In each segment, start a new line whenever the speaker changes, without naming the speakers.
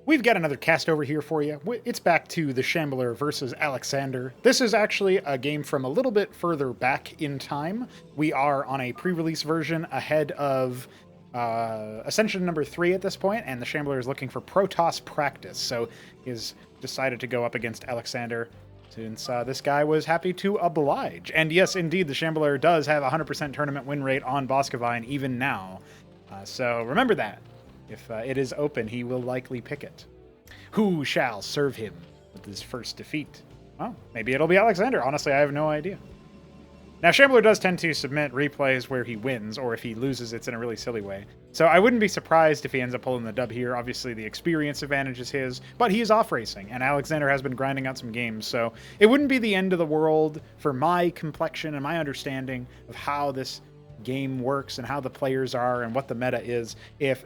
We've got another cast over here for you. It's back to the Shambler versus Alexhandr. This is actually a game from a little bit further back in time. We are on a pre-release version ahead of Ascension number 3 at this point, and the Shambler is looking for Protoss practice, so he's decided to go up against Alexhandr since this guy was happy to oblige. And yes, indeed, the Shambler does have a 100% tournament win rate on Boskevine even now. So remember that. If it is open, he will likely pick it. Who shall serve him with his first defeat? Well, maybe it'll be Alexhandr. Honestly, I have no idea. Now, Shambler does tend to submit replays where he wins, or if he loses, it's in a really silly way. So I wouldn't be surprised if he ends up pulling the dub here. Obviously, the experience advantage is his, but he is off-racing, and Alexhandr has been grinding out some games, so it wouldn't be the end of the world for my complexion and my understanding of how this game works and how the players are and what the meta is if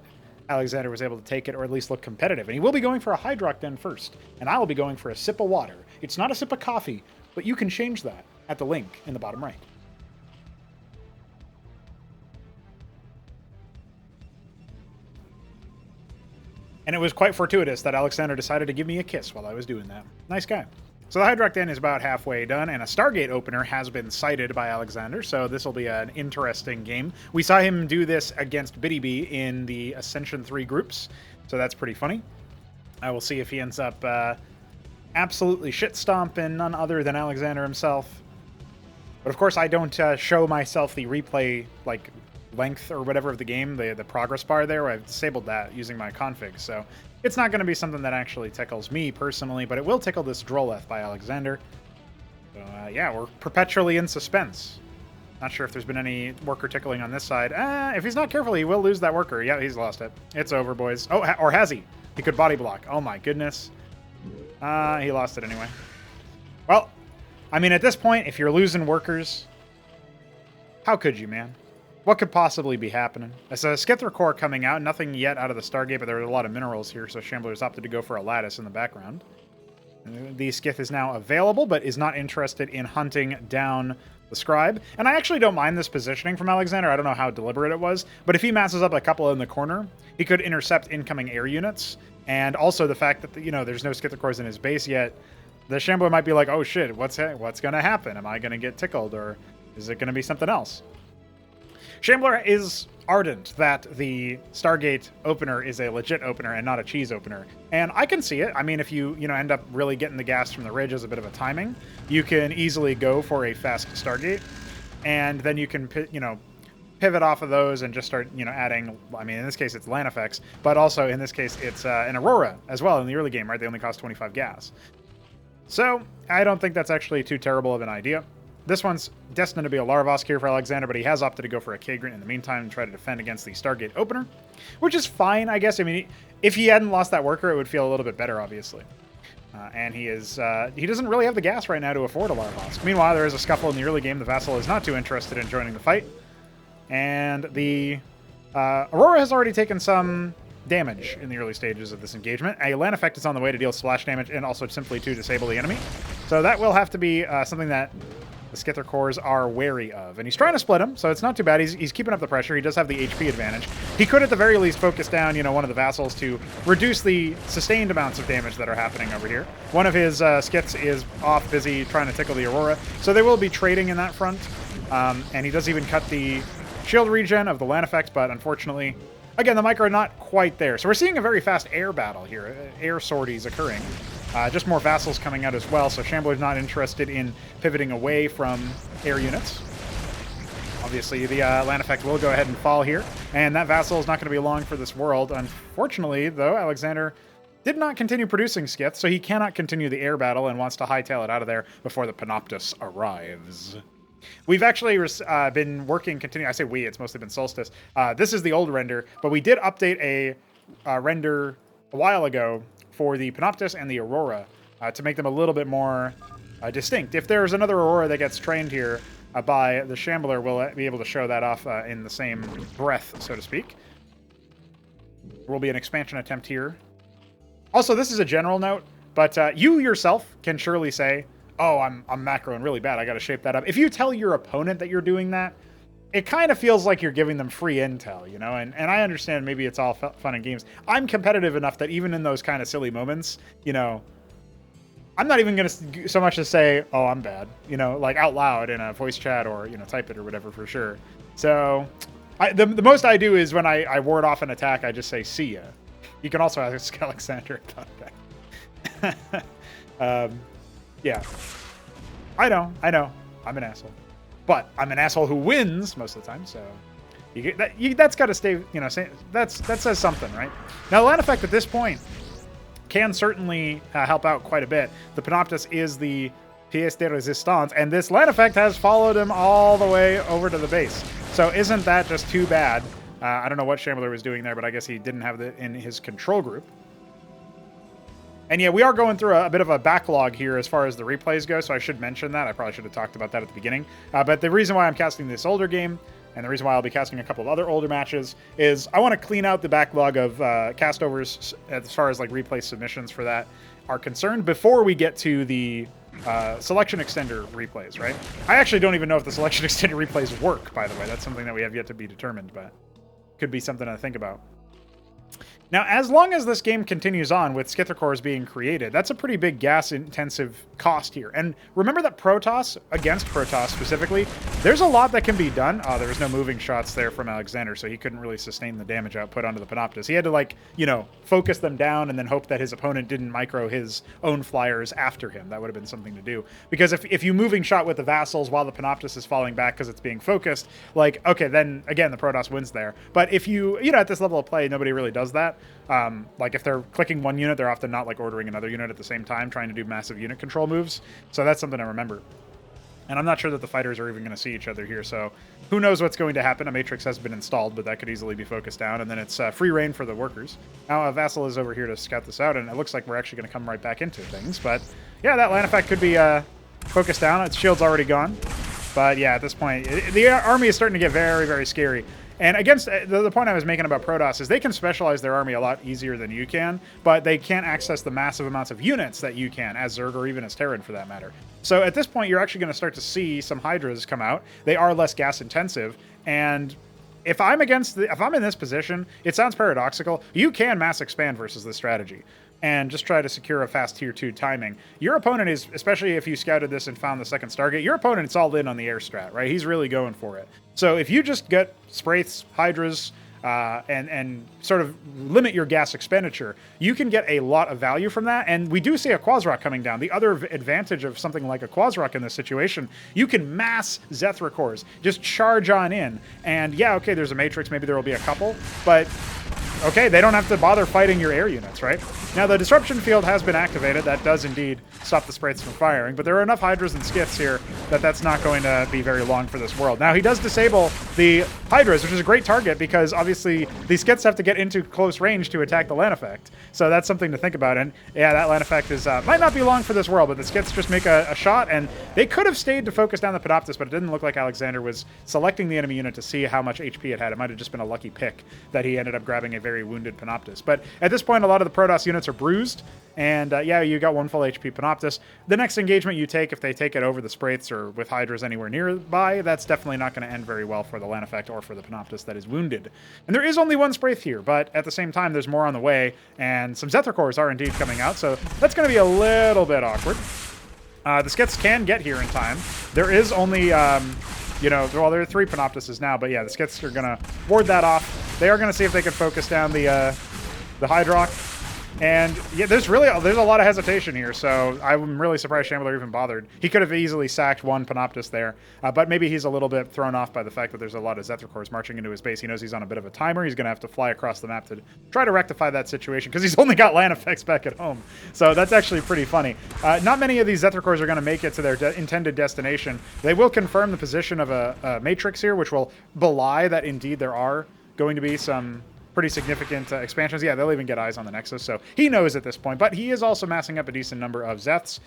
Alexhandr was able to take it, or at least look competitive. And he will be going for a Hydrock Den first, and I will be going for a sip of water. It's not a sip of coffee, but you can change that at the link in the bottom right. And it was quite fortuitous that Alexhandr decided to give me a kiss while I was doing that. Nice guy. So the Hydrock Den is about halfway done, and a Stargate opener has been sighted by Alexhandr, so this will be an interesting game. We saw him do this against Biddy Bee in the Ascension 3 groups, so that's pretty funny. I will see if he ends up absolutely shit-stomping none other than Alexhandr himself. But of course, I don't show myself the replay length or whatever of the game, the progress bar there. I've disabled that using my config, so it's not going to be something that actually tickles me personally, but it will tickle this Droleth by Alexhandr. So yeah, we're perpetually in suspense. Not sure if there's been any worker tickling on this side. If he's not careful, he will lose that worker. Yeah, he's lost it. It's over, boys. Oh, or has he? He could body block. Oh my goodness. He lost it anyway. Well, I mean, at this point, if you're losing workers, how could you, man? What could possibly be happening? It's a Skithra core coming out. Nothing yet out of the Stargate, but there are a lot of minerals here, so Shambler's opted to go for a lattice in the background. The Skith is now available, but is not interested in hunting down the Scribe. And I actually don't mind this positioning from Alexhandr. I don't know how deliberate it was, but if he masses up a couple in the corner, he could intercept incoming air units. And also the fact that, there's no Skithra cores in his base yet, the Shambler might be like, oh shit, what's going to happen? Am I going to get tickled, or is it going to be something else? Shambler is ardent that the Stargate opener is a legit opener and not a cheese opener. And I can see it. I mean, if you end up really getting the gas from the ridge as a bit of a timing, you can easily go for a fast Stargate. And then you can, pivot off of those and just start, adding, I mean, in this case, it's land effects, but also in this case, it's an Aurora as well in the early game, right? They only cost 25 gas. So I don't think that's actually too terrible of an idea. This one's destined to be a Larvosk here for Alexhandr, but he has opted to go for a Kagrant in the meantime and try to defend against the Stargate opener, which is fine, I guess. I mean, if he hadn't lost that worker, it would feel a little bit better, obviously. And he doesn't really have the gas right now to afford a Larvosk. Meanwhile, there is a scuffle in the early game. The Vassal is not too interested in joining the fight. And the Aurora has already taken some damage in the early stages of this engagement. A land effect is on the way to deal splash damage and also simply to disable the enemy. So that will have to be something that the Skithra cores are wary of. And he's trying to split him, so it's not too bad. He's keeping up the pressure. He does have the HP advantage. He could, at the very least, focus down, one of the Vassals to reduce the sustained amounts of damage that are happening over here. One of his Skiths is off busy trying to tickle the Aurora, so they will be trading in that front. And he does even cut the shield regen of the land effect, but unfortunately, again, the micro not quite there. So we're seeing a very fast air battle here, air sorties occurring. Just more Vassals coming out as well, so Shambler's not interested in pivoting away from air units. Obviously, the land effect will go ahead and fall here, and that Vassal is not going to be long for this world. Unfortunately, though, Alexhandr did not continue producing Skith, so he cannot continue the air battle and wants to hightail it out of there before the Panoptus arrives. We've actually been working, I say we, it's mostly been Solstice. This is the old render, but we did update a render a while ago for the Panoptus and the Aurora to make them a little bit more distinct. If there's another Aurora that gets trained here by the Shambler, we'll be able to show that off in the same breath, so to speak. There will be an expansion attempt here. Also, this is a general note, but you yourself can surely say, oh, I'm macroing really bad, I got to shape that up. If you tell your opponent that you're doing that, it kind of feels like you're giving them free intel, you know, and I understand maybe it's all fun and games. I'm competitive enough that even in those kind of silly moments, you know, I'm not even going to so much as say, oh, I'm bad, you know, like out loud in a voice chat or, you know, type it or whatever for sure. So the most I do is when I ward off an attack, I just say, see ya. You can also ask Alexhandr about that. Yeah. I know. I'm an asshole. But I'm an asshole who wins most of the time, so that's got to stay, you know, that says something, right? Now, the land effect at this point can certainly help out quite a bit. The Panoptus is the pièce de résistance, and this land effect has followed him all the way over to the base. So isn't that just too bad? I don't know what Shambler was doing there, but I guess he didn't have it in his control group. And yeah, we are going through a bit of a backlog here as far as the replays go, so I should mention that. I probably should have talked about that at the beginning. But the reason why I'm casting this older game, and the reason why I'll be casting a couple of other older matches, is I want to clean out the backlog of castovers as far as like replay submissions for that are concerned before we get to the selection extender replays, right? I actually don't even know if the selection extender replays work, by the way. That's something that we have yet to be determined, but could be something to think about. Now, as long as this game continues on with Skither cores being created, that's a pretty big gas-intensive cost here. And remember that Protoss, against Protoss specifically, there's a lot that can be done. Oh, there was no moving shots there from Alexhandr, so he couldn't really sustain the damage output onto the Panoptus. He had to, like, you know, focus them down and then hope that his opponent didn't micro his own flyers after him. That would have been something to do. Because if you moving shot with the Vassals while the Panoptus is falling back because it's being focused, like, okay, then, again, the Protoss wins there. But if you know, at this level of play, nobody really does that. Like if they're clicking one unit, they're often not like ordering another unit at the same time, trying to do massive unit control moves. So that's something to remember. And I'm not sure that the fighters are even going to see each other here. So who knows what's going to happen? A Matrix has been installed, but that could easily be focused down. And then it's free reign for the workers. Now a Vassal is over here to scout this out, and it looks like we're actually going to come right back into things. But yeah, that land effect could be focused down. Its shield's already gone. But yeah, at this point, the army is starting to get very, very scary. And against the point I was making about Protoss is they can specialize their army a lot easier than you can, but they can't access the massive amounts of units that you can, as Zerg or even as Terran for that matter. So at this point, you're actually going to start to see some Hydras come out. They are less gas intensive, and if I'm in this position, it sounds paradoxical. You can mass expand versus this strategy and just try to secure a fast tier 2 timing. Your opponent is, especially if you scouted this and found the second Stargate, your opponent's all in on the air strat, right? He's really going for it. So if you just get Spraiths, Hydras, and sort of limit your gas expenditure, you can get a lot of value from that. And we do see a Quasrock coming down. The other advantage of something like a Quasrock in this situation, you can mass Zethra cores, just charge on in. And yeah, okay, there's a Matrix, maybe there will be a couple, but okay, they don't have to bother fighting your air units, right? Now, the disruption field has been activated. That does indeed stop the Spraiths from firing, but there are enough Hydras and Skiths here that that's not going to be very long for this world. Now, he does disable the Hydras, which is a great target because obviously these Skiths have to get into close range to attack the land effect. So that's something to think about. And yeah, that land effect is might not be long for this world, but the Skiths just make a shot, and they could have stayed to focus down the Panoptus, but it didn't look like Alexhandr was selecting the enemy unit to see how much HP it had. It might have just been a lucky pick that he ended up grabbing a very wounded Panoptus. But at this point, a lot of the Protoss units are bruised, and yeah, you got one full HP Panoptus. The next engagement you take, if they take it over the Spraiths or with Hydras anywhere nearby, that's definitely not going to end very well for the land effect or for the Panoptus that is wounded. And there is only one Spraith here, but at the same time, there's more on the way, and some Zethra cores are indeed coming out, so that's going to be a little bit awkward. The Skiths can get here in time. There is only, you know, well, there are 3 Panoptuses now, but yeah, the Skiths are going to ward that off. They are going to see if they can focus down the Hydrock. And yeah, there's a lot of hesitation here, so I'm really surprised Shambler even bothered. He could have easily sacked one Panoptus there, but maybe he's a little bit thrown off by the fact that there's a lot of Zethra cores marching into his base. He knows he's on a bit of a timer. He's going to have to fly across the map to try to rectify that situation, because he's only got land effects back at home. So that's actually pretty funny. Not many of these Zethra cores are going to make it to their intended destination. They will confirm the position of a Matrix here, which will belie that indeed there are going to be some pretty significant expansions. Yeah, they'll even get eyes on the Nexus, so he knows at this point. But he is also massing up a decent number of Zeths.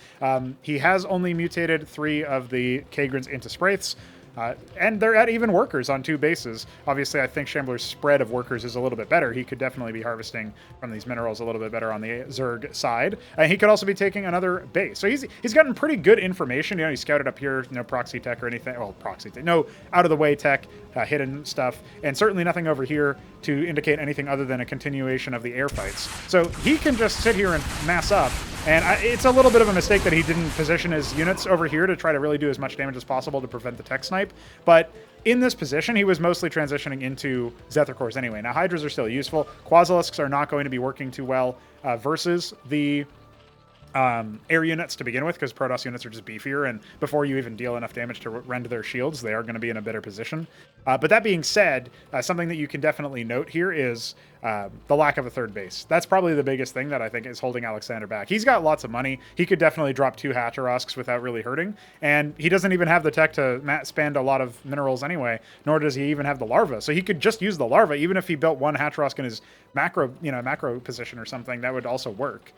He has only mutated 3 of the Kagrins into Spraiths. And they're at even workers on 2 bases. Obviously, I think Shambler's spread of workers is a little bit better. He could definitely be harvesting from these minerals a little bit better on the Zerg side. And he could also be taking another base. So he's gotten pretty good information. You know, he scouted up here, no proxy tech or anything. Well, proxy tech, no out-of-the-way tech, hidden stuff, and certainly nothing over here to indicate anything other than a continuation of the air fights. So he can just sit here and mass up. And it's a little bit of a mistake that he didn't position his units over here to try to really do as much damage as possible to prevent the tech snipe. But in this position, he was mostly transitioning into Zethar cores anyway. Now, Hydras are still useful. Quasilisks are not going to be working too well versus the air units to begin with, because Protoss units are just beefier, and before you even deal enough damage to rend their shields, they are going to be in a better position. But that being said, something that you can definitely note here is the lack of a third base. That's probably the biggest thing that I think is holding Alexhandr back. He's got lots of money. He could definitely drop 2 Hatterosks without really hurting, and he doesn't even have the tech to spend a lot of minerals anyway, nor does he even have the larva. So he could just use the larva, even if he built 1 Hatterosk in his macro position or something, that would also work.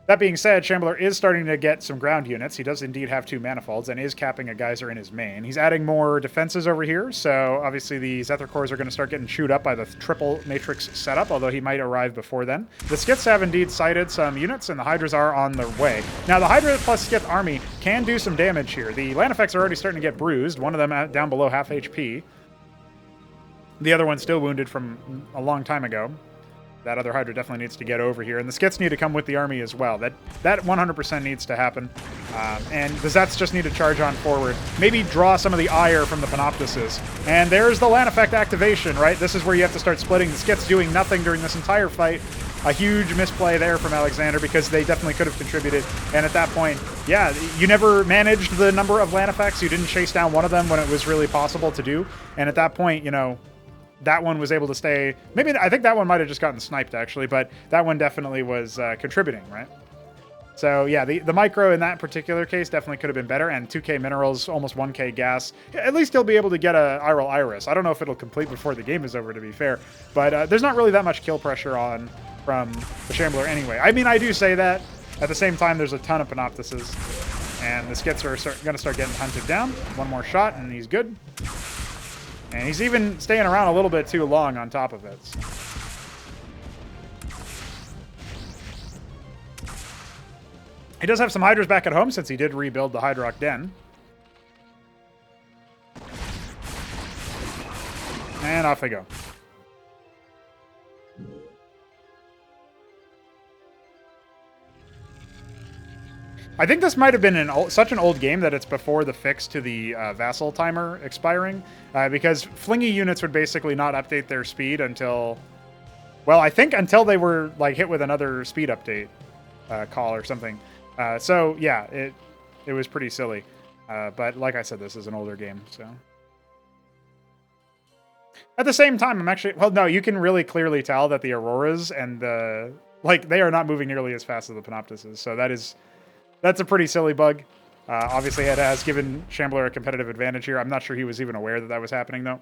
That being said, Shambler is starting to get some ground units. He does indeed have 2 manifolds and is capping a geyser in his main. He's adding more defenses over here, so obviously the Zethar cores are going to start getting chewed up by the triple matrix setup, although he might arrive before then. The Skiths have indeed sighted some units, and the Hydras are on their way. Now, the Hydra plus Skith army can do some damage here. The land effects are already starting to get bruised, one of them down below half HP. The other one's still wounded from a long time ago. That other Hydra definitely needs to get over here. And the Skiths need to come with the army as well. That 100% needs to happen. And the Zeths just need to charge on forward. Maybe draw some of the ire from the Panoptises. And there's the land effect activation, right? This is where you have to start splitting. The Skiths doing nothing during this entire fight. A huge misplay there from Alexhandr, because they definitely could have contributed. And at that point, yeah, you never managed the number of land effects. You didn't chase down one of them when it was really possible to do. And at that point, you know, that one was able to stay. Maybe I think that one might have just gotten sniped actually, but that one definitely was contributing, right? So yeah, the micro in that particular case definitely could have been better, and 2k minerals, almost 1k gas. At least he'll be able to get a Iral Iris. I don't know if it'll complete before the game is over, to be fair, but there's not really that much kill pressure on from the Shambler anyway. I mean, I do say that. At the same time, there's a ton of Panoptises, and the Skiths are going to start getting hunted down. One more shot, and he's good. And he's even staying around a little bit too long on top of it. He does have some Hydras back at home since he did rebuild the Hydrock Den. And off they go. I think this might have been such an old game that it's before the fix to the vassal timer expiring, because flingy units would basically not update their speed until, well, I think until they were like hit with another speed update call or something. So yeah, it was pretty silly. But like I said, this is an older game, so. At the same time, I'm actually, well, no, you can really clearly tell that the Auroras and the, like, they are not moving nearly as fast as the Panoptises, so that's a pretty silly bug. Obviously, it has given Shambler a competitive advantage here. I'm not sure he was even aware that that was happening, though.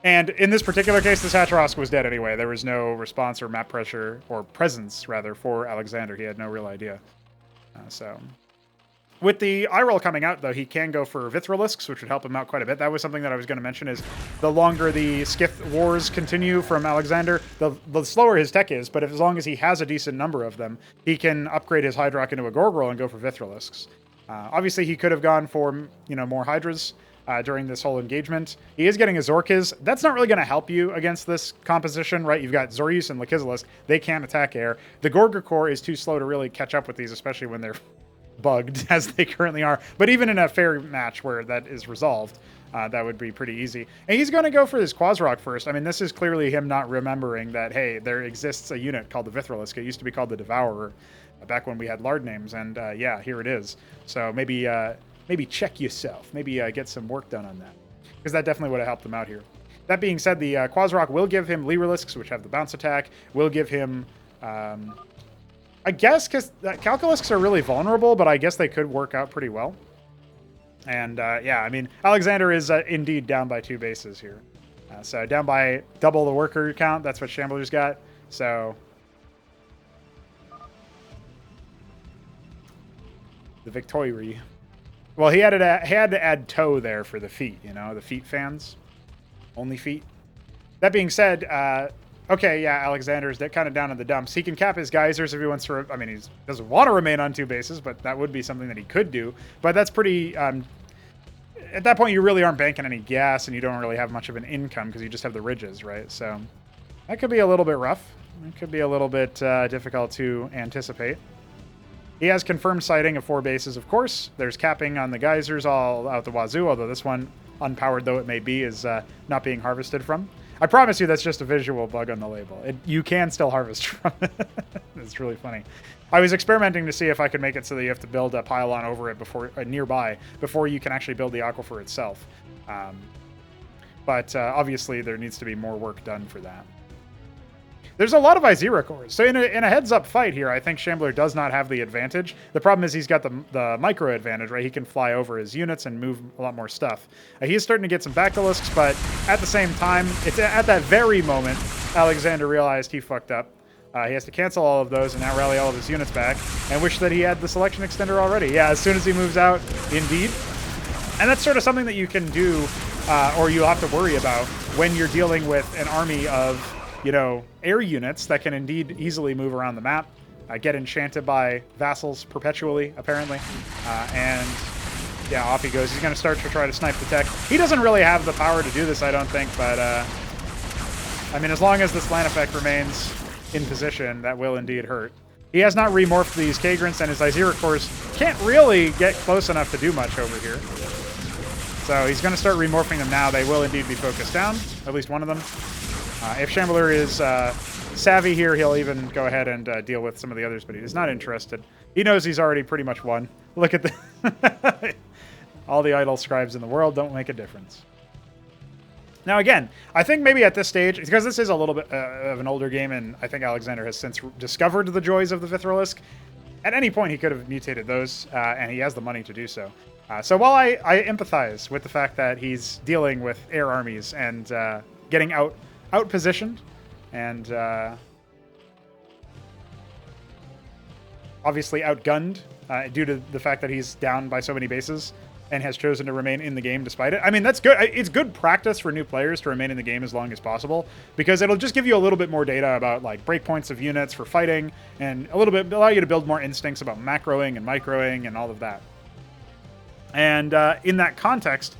And in this particular case, this Hatterosk was dead anyway. There was no response or map pressure, or presence, rather, for Alexhandr. He had no real idea. So, with the Iral coming out, though, he can go for Vithrilisks, which would help him out quite a bit. That was something that I was going to mention, is the longer the Skith wars continue from Alexhandr, the slower his tech is, but as long as he has a decent number of them, he can upgrade his Hydrock into a Gorgrel and go for Vithrilisks. Obviously, he could have gone for, you know, more Hydras during this whole engagement. He is getting a Zorkiz. That's not really going to help you against this composition, right? You've got Zoryus and Lakizilisk. They can't attack air. The Gorger Core is too slow to really catch up with these, especially when they're bugged as they currently are. But even in a fair match where that is resolved, that would be pretty easy. And he's going to go for this Quasrock first. I mean, this is clearly him not remembering that, hey, there exists a unit called the Vithrilisк. It used to be called the Devourer back when we had Lard names. And yeah, here it is. So maybe check yourself. Maybe get some work done on that, because that definitely would have helped him out here. That being said, the Quasrock will give him Lyrilisks, which have the bounce attack, will give him... I guess, because Calculisks are really vulnerable, but I guess they could work out pretty well. And yeah, I mean, Alexhandr is indeed down by 2 bases here. So down by double the worker count. That's what Shambler's got. So the victory. Well, he had to add toe there for the feet, you know, the feet fans. Only feet. That being said, okay, yeah, Alexander's kind of down in the dumps. He can cap his geysers if he wants to. I mean, he doesn't want to remain on 2 bases, but that would be something that he could do. But that's pretty. At that point, you really aren't banking any gas, and you don't really have much of an income because you just have the ridges, right? So that could be a little bit rough. It could be a little bit difficult to anticipate. He has confirmed sighting of 4 bases, of course. There's capping on the geysers all out the wazoo, although this one, unpowered though it may be, is not being harvested from. I promise you that's just a visual bug on the label. You can still harvest from it. It's really funny. I was experimenting to see if I could make it so that you have to build a pylon over it before nearby before you can actually build the aquifer itself. But obviously there needs to be more work done for that. There's a lot of Izira cores. So in a heads-up fight here, I think Shambler does not have the advantage. The problem is he's got the micro advantage, right? He can fly over his units and move a lot more stuff. He is starting to get some Bactylisks, but at the same time, it's at that very moment, Alexander realized he fucked up. He has to cancel all of those and now rally all of his units back and wish that he had the selection extender already. Yeah, as soon as he moves out, indeed. And that's sort of something that you can do, or you'll have to worry about when you're dealing with an army of, you know, air units that can indeed easily move around the map, get enchanted by vassals perpetually, apparently. And yeah, off he goes. He's going to start to try to snipe the tech. He doesn't really have the power to do this, I don't think, but I mean, as long as this land effect remains in position, that will indeed hurt. He has not remorphed these Kagrants, and his Izira cores can't really get close enough to do much over here. So he's going to start remorphing them now. They will indeed be focused down, at least one of them. If Shambler is savvy here, he'll even go ahead and deal with some of the others, but he's not interested. He knows he's already pretty much won. Look at the... All the idle scribes in the world don't make a difference. Now, again, I think maybe at this stage, because this is a little bit of an older game, and I think Alexander has since discovered the joys of the Vithrilisk, at any point he could have mutated those, and he has the money to do so. So while I empathize with the fact that he's dealing with air armies and getting out-positioned, and obviously outgunned due to the fact that he's down by so many bases, and has chosen to remain in the game despite it. I mean, that's good. It's good practice for new players to remain in the game as long as possible, because it'll just give you a little bit more data about like breakpoints of units for fighting, and a little bit allow you to build more instincts about macroing and microing and all of that. And in that context,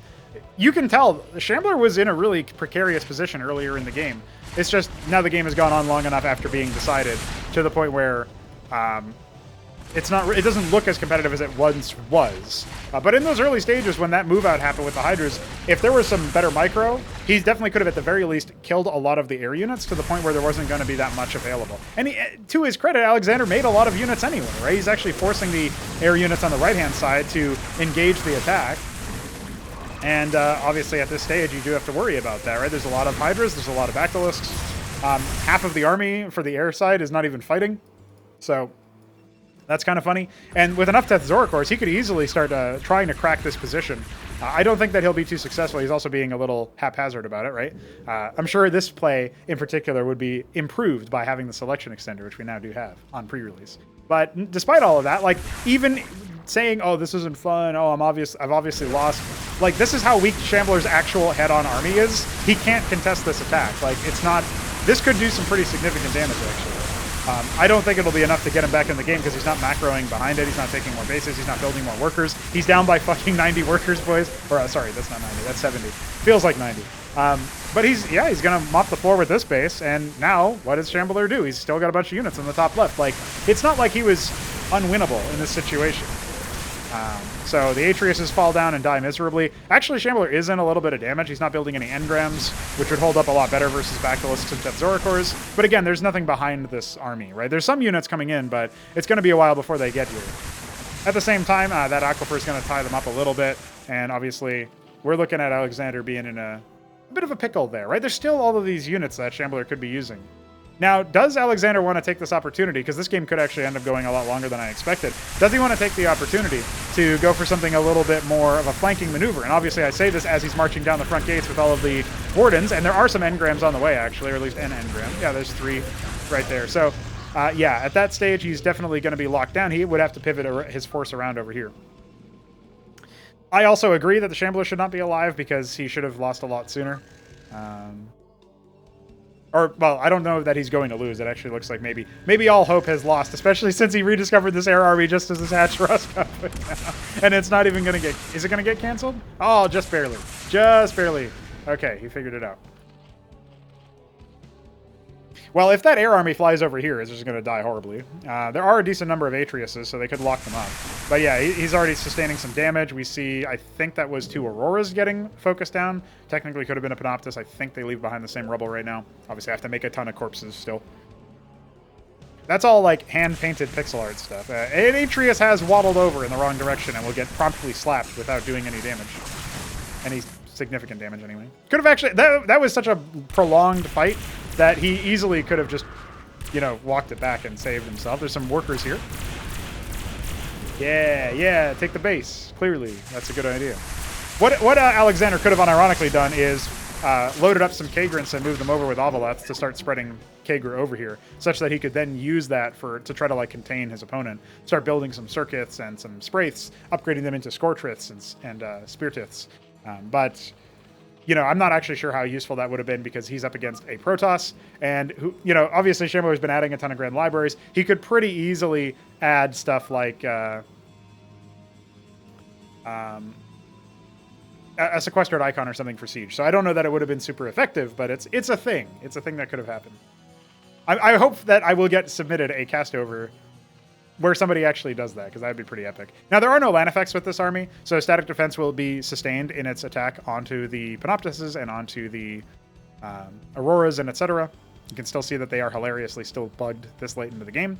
you can tell Shambler was in a really precarious position earlier in the game. It's just now the game has gone on long enough after being decided to the point where it doesn't look as competitive as it once was. But in those early stages when that move out happened with the Hydras, if there was some better micro, he definitely could have at the very least killed a lot of the air units to the point where there wasn't going to be that much available. And to his credit, Alexander made a lot of units anyway, right? He's actually forcing the air units on the right-hand side to engage the attack. And obviously at this stage, you do have to worry about that, right? There's a lot of Hydras, there's a lot of Bactylisks. Half of the army for the air side is not even fighting. So that's kind of funny. And with enough Tethzora cores, he could easily start trying to crack this position. I don't think that he'll be too successful. He's also being a little haphazard about it, right? I'm sure this play in particular would be improved by having the selection extender, which we now do have on pre-release. But despite all of that, like even saying, "Oh, this isn't fun. Oh, I've obviously lost." Like this is how weak Shambler's actual head-on army is. He can't contest this attack. Like it's not. This could do some pretty significant damage actually. I don't think it'll be enough to get him back in the game because he's not macroing behind it. He's not taking more bases. He's not building more workers. He's down by fucking 90 workers, boys. Or sorry, that's not 90. That's 70. Feels like 90. But he's going to mop the floor with this base. And now, what does Shambler do? He's still got a bunch of units on the top left. Like, it's not like he was unwinnable in this situation. So the Atreus's fall down and die miserably. Actually, Shambler is in a little bit of damage. He's not building any engrams, which would hold up a lot better versus Bactylisks and Tethzora cores. But again, there's nothing behind this army, right? There's some units coming in, but it's going to be a while before they get here. At the same time, that aquifer is going to tie them up a little bit. And obviously, we're looking at Alexander being in a bit of a pickle there, right? There's still all of these units that Shambler could be using. Now, does Alexander want to take this opportunity? Because this game could actually end up going a lot longer than I expected. Does he want to take the opportunity to go for something a little bit more of a flanking maneuver? And obviously, I say this as he's marching down the front gates with all of the wardens, and there are some engrams on the way, actually, or at least an engram. Yeah, there's 3 right there. So, yeah, at that stage, he's definitely going to be locked down. He would have to pivot his force around over here. I also agree that the Shambler should not be alive because he should have lost a lot sooner. Well, I don't know that he's going to lose. It actually looks like maybe all hope has lost, especially since he rediscovered this air army just as his Hatch got put down. And it's not even going to get... Is it going to get canceled? Oh, just barely. Just barely. Okay, he figured it out. Well, if that air army flies over here, it's just going to die horribly. There are a decent number of Atriuses, so they could lock them up. But yeah, he's already sustaining some damage. We see, I think that was 2 Auroras getting focused down. Technically could have been a Panoptis. I think they leave behind the same rubble right now. Obviously, I have to make a ton of corpses still. That's all like hand-painted pixel art stuff. An Atrius has waddled over in the wrong direction and will get promptly slapped without doing any damage. Any significant damage, anyway. Could have actually... That was such a prolonged fight that he easily could have just, you know, walked it back and saved himself. There's some workers here. Yeah, take the base. Clearly, that's a good idea. What Alexhandr could have unironically done is loaded up some Kagrants and moved them over with Ovalets to start spreading Kagr over here, such that he could then use that to try to like contain his opponent. Start building some Circuits and some Spraiths, upgrading them into Scortriths and Speartiths. But... You know, I'm not actually sure how useful that would have been because he's up against a Protoss, and who, you know, obviously Shambler has been adding a ton of Grand Libraries. He could pretty easily add stuff like a sequestered icon or something for Siege. So I don't know that it would have been super effective, but it's a thing. It's a thing that could have happened. I hope that I will get submitted a castover where somebody actually does that, because that would be pretty epic. Now, there are no land effects with this army, so static defense will be sustained in its attack onto the Panoptises and onto the Auroras and etc. You can still see that they are hilariously still bugged this late into the game.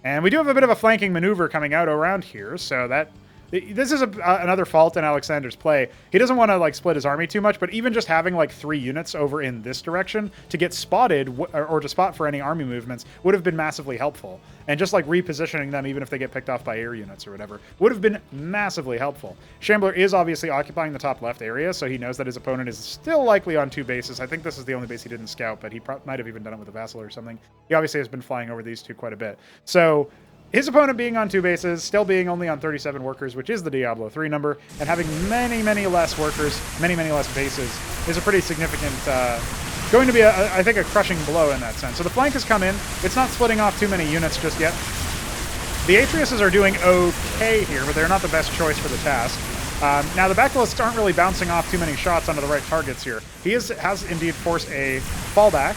And we do have a bit of a flanking maneuver coming out around here, so that... This is another fault in Alexander's play. He doesn't want to like split his army too much, but even just having like 3 units over in this direction to get spotted or to spot for any army movements would have been massively helpful. And just like repositioning them, even if they get picked off by air units or whatever, would have been massively helpful. Shambler is obviously occupying the top left area, so he knows that his opponent is still likely on 2 bases. I think this is the only base he didn't scout, but he might have even done it with a vassal or something. He obviously has been flying over these 2 quite a bit. So... his opponent being on 2 bases, still being only on 37 workers, which is the Diablo 3 number, and having many, many less workers, many, many less bases, is a pretty significant, going to be, I think, a crushing blow in that sense. So the flank has come in. It's not splitting off too many units just yet. The Atriuses are doing okay here, but they're not the best choice for the task. Now, the Bactalists aren't really bouncing off too many shots onto the right targets here. He has indeed forced a fallback.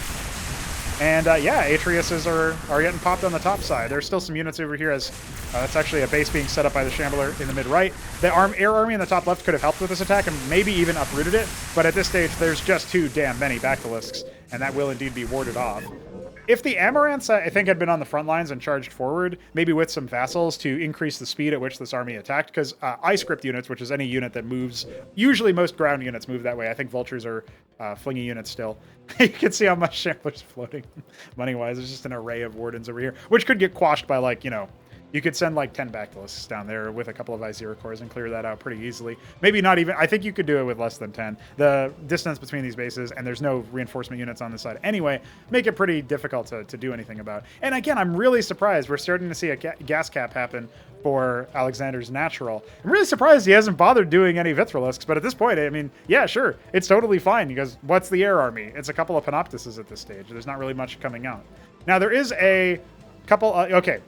And yeah, Atriuses are getting popped on the top side. There's still some units over here as that's actually a base being set up by the Shambler in the mid-right. The air army in the top left could have helped with this attack and maybe even uprooted it, but at this stage there's just too damn many Bactalisks, and that will indeed be warded off. If the Amaranths, I think, had been on the front lines and charged forward, maybe with some vassals to increase the speed at which this army attacked, because I-script units, which is any unit that moves, usually most ground units move that way. I think vultures are flingy units still. You can see how much Shambler's floating money-wise. There's just an array of wardens over here, which could get quashed by, like, you know, you could send like 10 Bactalists down there with a couple of Visera cores and clear that out pretty easily. Maybe not even, I think you could do it with less than 10. The distance between these bases, and there's no reinforcement units on this side anyway, make it pretty difficult to do anything about. And again, I'm really surprised. We're starting to see a gas cap happen for Alexander's natural. I'm really surprised he hasn't bothered doing any Vitrilisks, but at this point, I mean, yeah, sure, it's totally fine, because what's the air army? It's a couple of Panoptises at this stage. There's not really much coming out. Now, there is a couple, okay.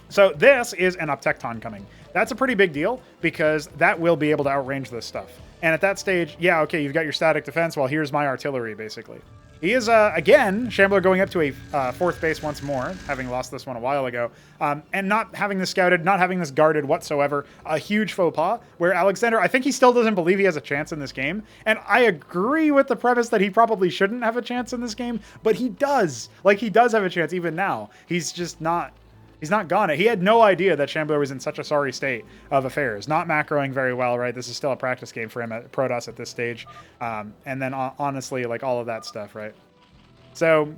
So this is an Uptecton coming. That's a pretty big deal, because that will be able to outrange this stuff. And at that stage, yeah, okay, you've got your static defense. Well, here's my artillery, basically. He is, again, Shambler going up to a 4th base once more, having lost this one a while ago, and not having this scouted, not having this guarded whatsoever. A huge faux pas, where Alexhandr, I think he still doesn't believe he has a chance in this game. And I agree with the premise that he probably shouldn't have a chance in this game, but he does. Like, he does have a chance even now. He's just not... He's not gone it. He had no idea that Shambler was in such a sorry state of affairs. Not macroing very well, right? This is still a practice game for him at Protoss at this stage. And then honestly, like all of that stuff, right? So,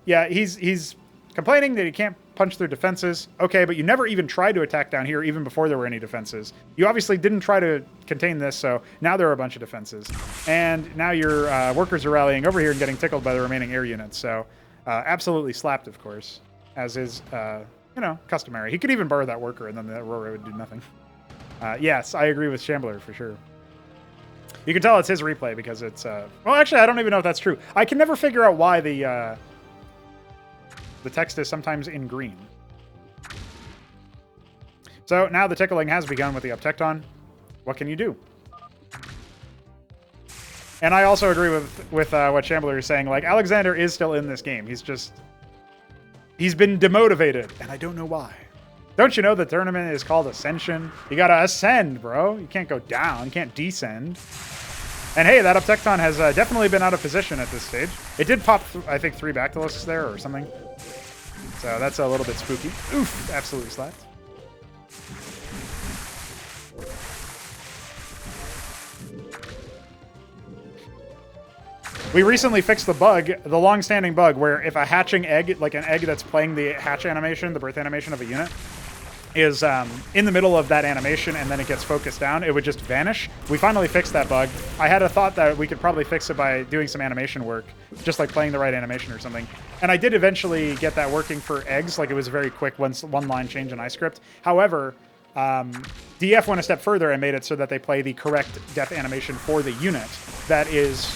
yeah, he's complaining that he can't punch through defenses. Okay, but you never even tried to attack down here even before there were any defenses. You obviously didn't try to contain this, so now there are a bunch of defenses. And now your workers are rallying over here and getting tickled by the remaining air units. So, absolutely slapped, of course, as is... you know, customary. He could even borrow that worker, and then the Aurora would do nothing. Yes, I agree with Shambler for sure. You can tell it's his replay because it's... well, actually, I don't even know if that's true. I can never figure out why the text is sometimes in green. So now the tickling has begun with the Uptecton. What can you do? And I also agree with what Shambler is saying. Like, Alexhandr is still in this game. He's been demotivated, and I don't know why. Don't you know the tournament is called Ascension? You gotta ascend, bro. You can't go down. You can't descend. And hey, that Uptecton has definitely been out of position at this stage. It did pop, I think, 3 Bactylisks there or something. So that's a little bit spooky. Oof, absolutely slapped. We recently fixed the bug, the long-standing bug, where if a hatching egg, like an egg that's playing the hatch animation, the birth animation of a unit, is in the middle of that animation and then it gets focused down, it would just vanish. We finally fixed that bug. I had a thought that we could probably fix it by doing some animation work, just like playing the right animation or something. And I did eventually get that working for eggs, like it was a very quick one-line change in iScript. However, DF went a step further and made it so that they play the correct death animation for the unit that is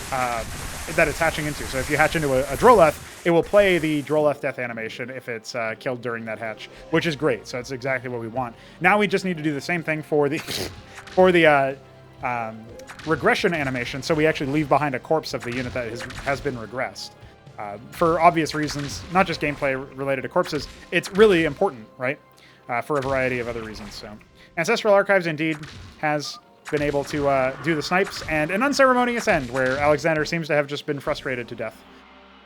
that it's hatching into. So if you hatch into a Droleth, it will play the Droleth death animation if it's killed during that hatch, which is great. So that's exactly what we want. Now we just need to do the same thing for the regression animation, so we actually leave behind a corpse of the unit that has been regressed. For obvious reasons, not just gameplay related to corpses, it's really important, right? For a variety of other reasons. So Ancestral Archives indeed has been able to do the snipes and an unceremonious end where Alexhandr seems to have just been frustrated to death.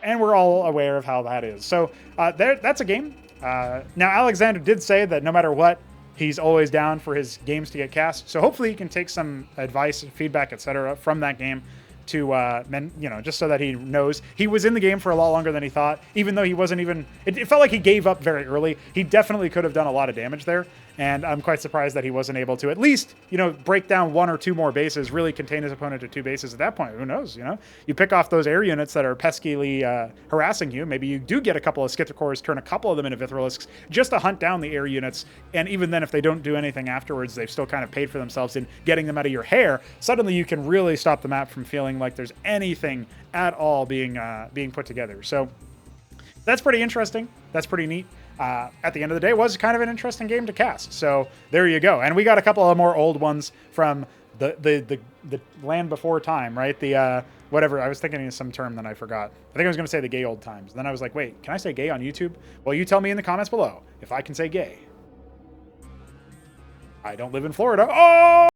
And we're all aware of how that is. So that's a game. Now, Alexhandr did say that no matter what, he's always down for his games to get cast. So hopefully he can take some advice, feedback, etc. from that game to, just so that he knows. He was in the game for a lot longer than he thought, even though he wasn't even... It felt like he gave up very early. He definitely could have done a lot of damage there, and I'm quite surprised that he wasn't able to at least, break down 1 or 2 more bases, really contain his opponent to 2 bases at that point. Who knows, You pick off those air units that are peskily harassing you. Maybe you do get a couple of Scythicores, turn a couple of them into Vithrilisks, just to hunt down the air units, and even then, if they don't do anything afterwards, they've still kind of paid for themselves in getting them out of your hair. Suddenly, you can really stop the map from feeling like there's anything at all being put together. So that's pretty interesting. That's pretty neat. At the end of the day, it was kind of an interesting game to cast. So there you go. And we got a couple of more old ones from the land before time, right? The whatever. I was thinking of some term that I forgot. I think I was going to say the gay old times. Then I was like, wait, can I say gay on YouTube? Well, you tell me in the comments below if I can say gay. I don't live in Florida. Oh!